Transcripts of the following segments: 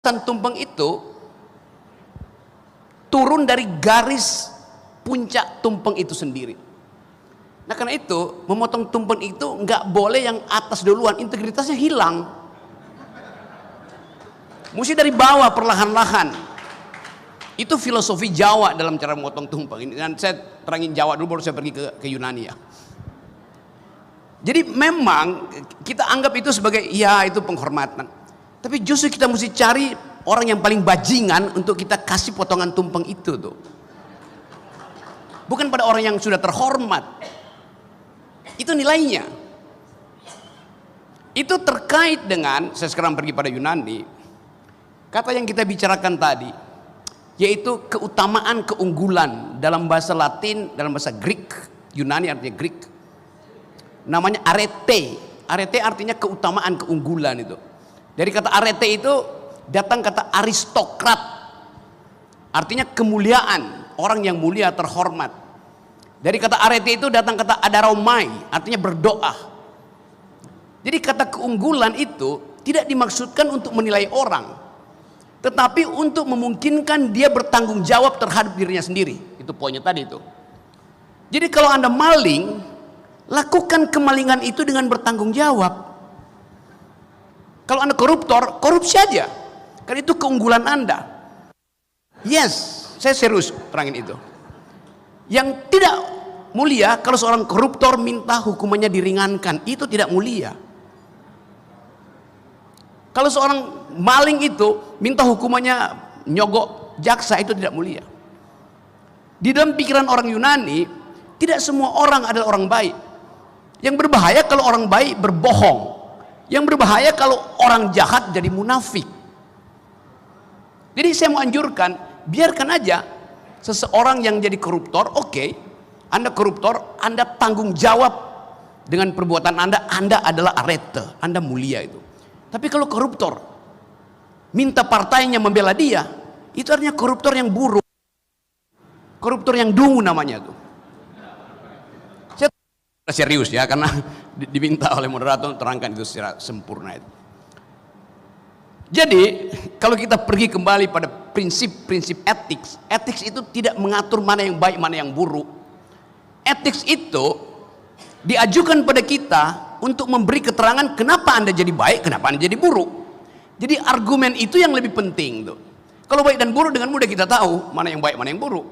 tumpeng itu turun dari garis puncak tumpeng itu sendiri. Nah karena itu memotong tumpeng itu nggak boleh yang atas duluan, integritasnya hilang. Mesti dari bawah perlahan-lahan. Itu filosofi Jawa dalam cara memotong tumpeng. Ini dan saya terangin Jawa dulu baru saya pergi ke Yunani ya. Jadi memang kita anggap itu sebagai ya itu penghormatan. Tapi justru kita mesti cari orang yang paling bajingan untuk kita kasih potongan tumpeng itu tuh. Bukan pada orang yang sudah terhormat. Itu nilainya. Itu terkait dengan, saya sekarang pergi pada Yunani. Kata yang kita bicarakan tadi, yaitu keutamaan keunggulan dalam bahasa Latin, dalam bahasa Greek, Yunani artinya Greek. Namanya arete. Arete artinya keutamaan keunggulan itu. Dari kata arete itu datang kata aristokrat. Artinya kemuliaan, orang yang mulia terhormat. Dari kata arete itu datang kata adaromai, artinya berdoa. Jadi kata keunggulan itu tidak dimaksudkan untuk menilai orang, tetapi untuk memungkinkan dia bertanggung jawab terhadap dirinya sendiri. Itu poinnya tadi itu. Jadi kalau Anda maling, lakukan kemalingan itu dengan bertanggung jawab. Kalau Anda koruptor, korupsi aja. Karena itu keunggulan Anda. Yes, saya serius terangin itu. Yang tidak mulia kalau seorang koruptor minta hukumannya diringankan, itu tidak mulia. Kalau seorang maling itu minta hukumannya nyogok jaksa, itu tidak mulia. Di dalam pikiran orang Yunani, tidak semua orang adalah orang baik. Yang berbahaya kalau orang baik berbohong. Yang berbahaya kalau orang jahat jadi munafik. Jadi saya mau anjurkan, biarkan aja seseorang yang jadi koruptor. Oke, Anda koruptor, Anda tanggung jawab dengan perbuatan Anda adalah arete, Anda mulia itu. Tapi kalau koruptor minta partainya membela dia, itu artinya koruptor yang buruk, koruptor yang dungu namanya tuh. Saya serius ya, karena diminta oleh moderator terangkan itu secara sempurna itu. Jadi kalau kita pergi kembali pada prinsip-prinsip etik itu tidak mengatur mana yang baik mana yang buruk. Etik itu diajukan pada kita untuk memberi keterangan kenapa Anda jadi baik, kenapa Anda jadi buruk. Jadi argumen itu yang lebih penting tuh. Kalau baik dan buruk dengan mudah kita tahu mana yang baik mana yang buruk.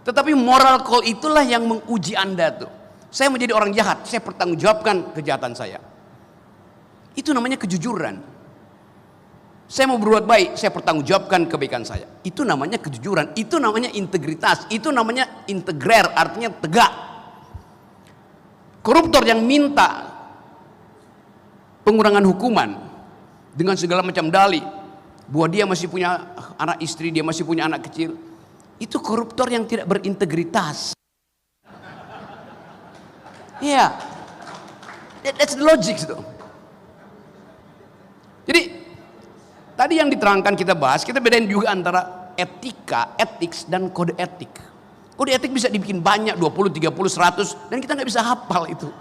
Tetapi moral call itulah yang menguji Anda tuh. Saya menjadi orang jahat, saya pertanggungjawabkan kejahatan saya. Itu namanya kejujuran. Saya mau berbuat baik, saya pertanggungjawabkan kebaikan saya. Itu namanya kejujuran, itu namanya integritas, itu namanya integrer, artinya tegak. Koruptor yang minta pengurangan hukuman dengan segala macam dalih bahwa dia masih punya anak istri, dia masih punya anak kecil, itu koruptor yang tidak berintegritas. Iya, that's the logic itu. Jadi tadi yang diterangkan kita bahas, kita bedain juga antara etika, etik dan kode etik. Kode etik bisa dibikin banyak, 20, 30, 100, dan kita nggak bisa hafal itu.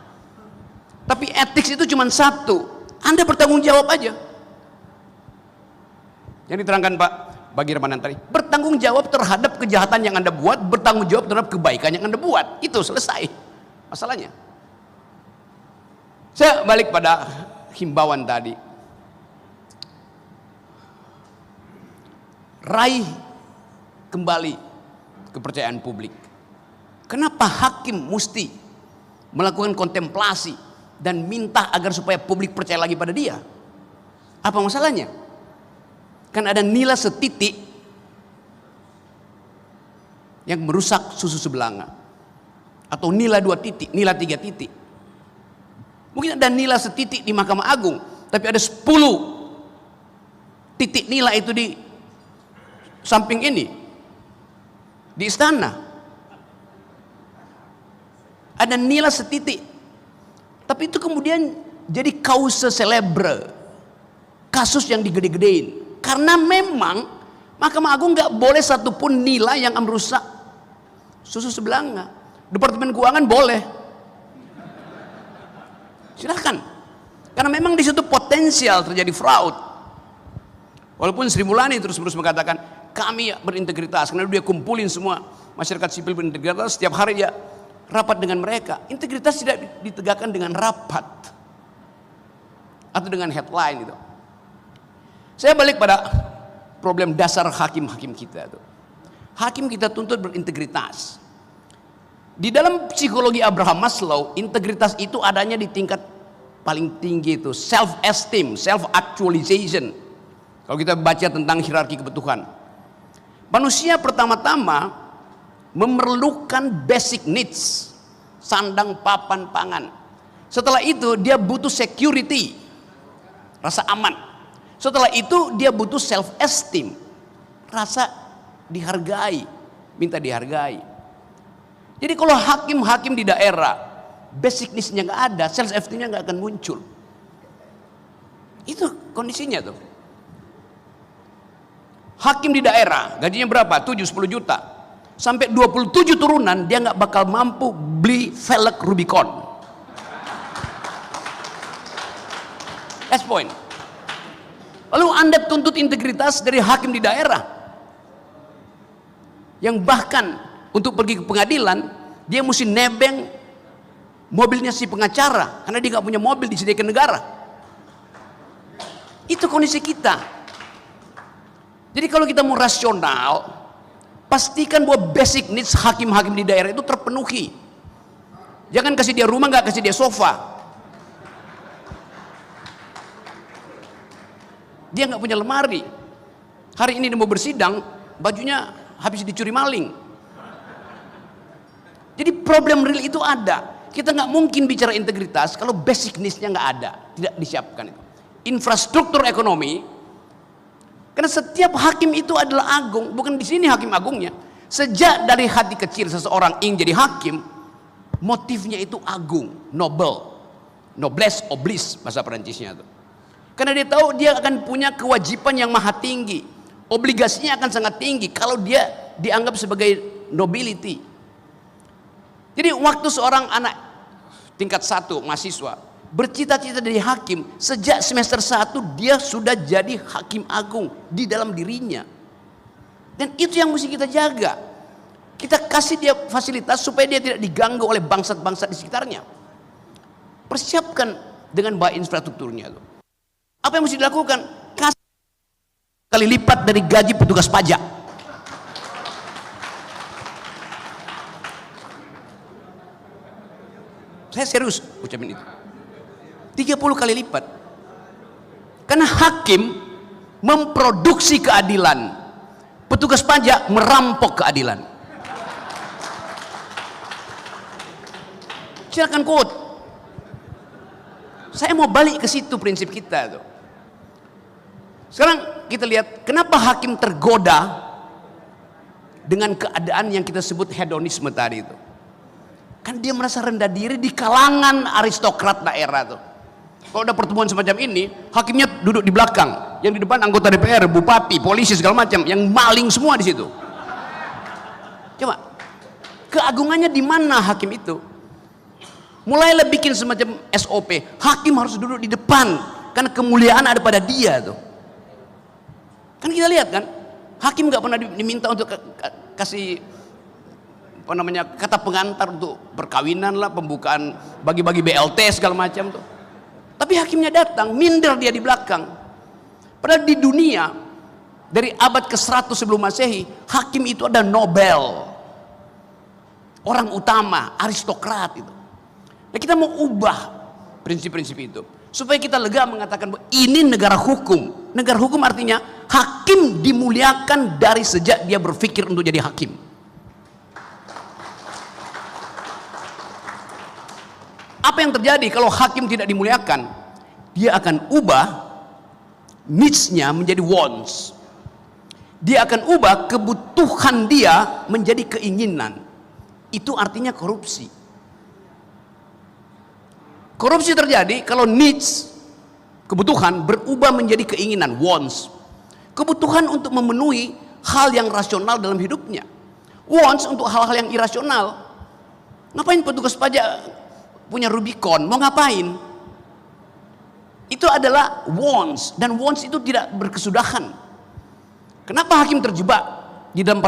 Tapi etik itu cuma satu, Anda bertanggung jawab aja. Yang diterangkan Pak Bagirmanan tadi, bertanggung jawab terhadap kejahatan yang Anda buat, bertanggung jawab terhadap kebaikan yang Anda buat. Itu selesai masalahnya. Saya balik pada himbauan tadi. Raih kembali kepercayaan publik. Kenapa hakim mesti melakukan kontemplasi dan minta agar supaya publik percaya lagi pada dia? Apa masalahnya? Kan ada nila setitik yang merusak susu sebelanga, atau nila 2 titik, nila 3 titik. Mungkin ada nila setitik di Mahkamah Agung, tapi ada 10 titik nila itu di samping ini, di istana. Ada nila setitik, tapi itu kemudian jadi causa celebre, kasus yang digede-gedein. Karena memang Mahkamah Agung nggak boleh satupun nilai yang merusak susu sebelanga. Departemen Keuangan boleh, silahkan, karena memang di situ potensial terjadi fraud. Walaupun Sri Mulyani terus-menerus mengatakan kami berintegritas, karena dia kumpulin semua masyarakat sipil berintegritas, setiap hari dia rapat dengan mereka. Integritas tidak ditegakkan dengan rapat atau dengan headline itu. Saya balik pada problem dasar hakim-hakim kita itu. Hakim kita tuntut berintegritas. Di dalam psikologi Abraham Maslow, integritas itu adanya di tingkat paling tinggi itu, self esteem, self actualization. Kalau kita baca tentang hierarki kebutuhan, manusia pertama-tama memerlukan basic needs, sandang, papan, pangan. Setelah itu dia butuh security, rasa aman. Setelah itu dia butuh self esteem, rasa dihargai, minta dihargai. Jadi kalau hakim-hakim di daerah basic needs-nya nggak ada, self esteem-nya nggak akan muncul. Itu kondisinya tuh. Hakim di daerah gajinya berapa? 7-10 juta. Sampai 27 turunan dia nggak bakal mampu beli velg Rubicon. That's point. Lalu Anda tuntut integritas dari hakim di daerah yang bahkan untuk pergi ke pengadilan dia mesti nebeng mobilnya si pengacara karena dia nggak punya mobil disediakan negara. Itu kondisi kita. Jadi kalau kita mau rasional, pastikan bahwa basic needs hakim-hakim di daerah itu terpenuhi. Jangan kasih dia rumah, nggak kasih dia sofa. Dia nggak punya lemari. Hari ini dia mau bersidang, bajunya habis dicuri maling. Jadi problem real itu ada. Kita nggak mungkin bicara integritas kalau basic needs-nya nggak ada, tidak disiapkan itu. Infrastruktur ekonomi, karena setiap hakim itu adalah agung, bukan di sini hakim agungnya. Sejak dari hati kecil seseorang ingin jadi hakim, motifnya itu agung, noble, noblesse oblige bahasa Perancisnya itu. Karena dia tahu dia akan punya kewajiban yang maha tinggi, obligasinya akan sangat tinggi kalau dia dianggap sebagai nobility. Jadi waktu seorang anak tingkat 1 mahasiswa bercita-cita jadi hakim, sejak semester 1 dia sudah jadi hakim agung di dalam dirinya. Dan itu yang mesti kita jaga. Kita kasih dia fasilitas supaya dia tidak diganggu oleh bangsat-bangsat di sekitarnya. Persiapkan dengan baik infrastrukturnya itu. Apa yang mesti dilakukan? Kasih kali lipat dari gaji petugas pajak. Saya serius ucapin itu. 30 kali lipat. Karena hakim memproduksi keadilan, petugas pajak merampok keadilan. Silakan quote. Saya mau balik ke situ prinsip kita tuh. Sekarang kita lihat kenapa hakim tergoda dengan keadaan yang kita sebut hedonisme tadi itu. Kan dia merasa rendah diri di kalangan aristokrat daerah tuh. Kalau ada pertemuan semacam ini, hakimnya duduk di belakang, yang di depan anggota DPR, bupati, polisi segala macam, yang maling semua di situ. Coba, keagungannya di mana hakim itu? Mulailah bikin semacam SOP, hakim harus duduk di depan, karena kemuliaan ada pada dia tuh. Kan kita lihat kan, hakim nggak pernah diminta untuk kasih apa namanya kata pengantar untuk perkawinan lah, pembukaan bagi-bagi BLT segala macam tuh. Tapi hakimnya datang, minder dia di belakang. Padahal di dunia dari abad ke-100 sebelum Masehi, hakim itu ada Nobel, orang utama, aristokrat itu. Nah, kita mau ubah prinsip-prinsip itu supaya kita lega mengatakan bahwa ini negara hukum. Negara hukum artinya hakim dimuliakan dari sejak dia berpikir untuk jadi hakim. Apa yang terjadi kalau hakim tidak dimuliakan? Dia akan ubah needs-nya menjadi wants. Dia akan ubah kebutuhan dia menjadi keinginan. Itu artinya korupsi. Korupsi terjadi kalau needs, kebutuhan berubah menjadi keinginan, wants. Kebutuhan untuk memenuhi hal yang rasional dalam hidupnya. Wants untuk hal-hal yang irasional. Ngapain petugas pajak punya Rubicon, mau ngapain? Itu adalah wants, dan wants itu tidak berkesudahan. Kenapa hakim terjebak di dalam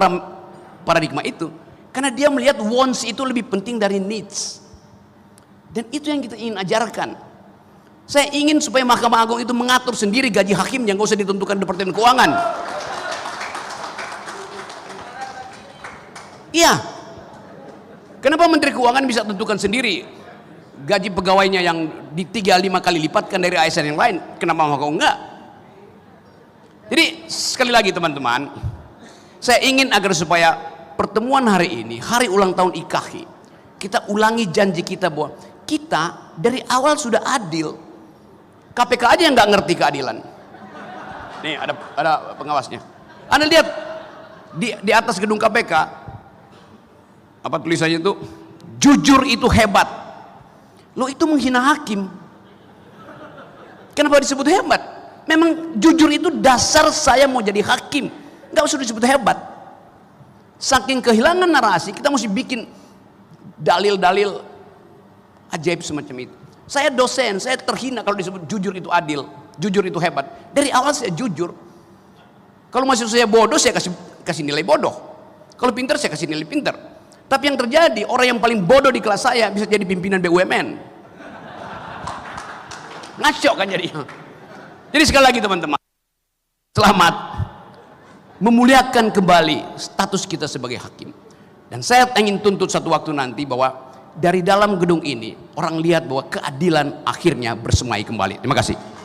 paradigma itu? Karena dia melihat wants itu lebih penting dari needs. Dan itu yang kita ingin ajarkan. Saya ingin supaya Mahkamah Agung itu mengatur sendiri gaji hakim yang gak usah ditentukan Departemen Keuangan. Iya. Kenapa Menteri Keuangan bisa tentukan sendiri gaji pegawainya yang di 3-5 kali lipatkan dari ASN yang lain? Kenapa Mahkamah Agung enggak? Jadi sekali lagi teman-teman, saya ingin agar supaya pertemuan hari ini, hari ulang tahun IKAHI, kita ulangi janji kita bahwa kita dari awal sudah adil. KPK aja yang nggak ngerti keadilan. Nih ada pengawasnya. Anda lihat di atas gedung KPK apa tulisannya itu? Jujur itu hebat. Lo itu menghina hakim. Kenapa disebut hebat? Memang jujur itu dasar saya mau jadi hakim. Nggak usah disebut hebat. Saking kehilangan narasi, kita mesti bikin dalil-dalil ajaib semacam itu. Saya dosen, saya terhina kalau disebut jujur itu adil, jujur itu hebat. Dari awal saya jujur. Kalau masih saya bodoh, saya kasih nilai bodoh. Kalau pintar, saya kasih nilai pintar. Tapi yang terjadi, orang yang paling bodoh di kelas saya bisa jadi pimpinan BUMN. Ngaco kan jadinya. Jadi sekali lagi teman-teman, selamat memuliakan kembali status kita sebagai hakim. Dan saya ingin tuntut satu waktu nanti bahwa dari dalam gedung ini orang lihat bahwa keadilan akhirnya bersemai kembali. Terima kasih.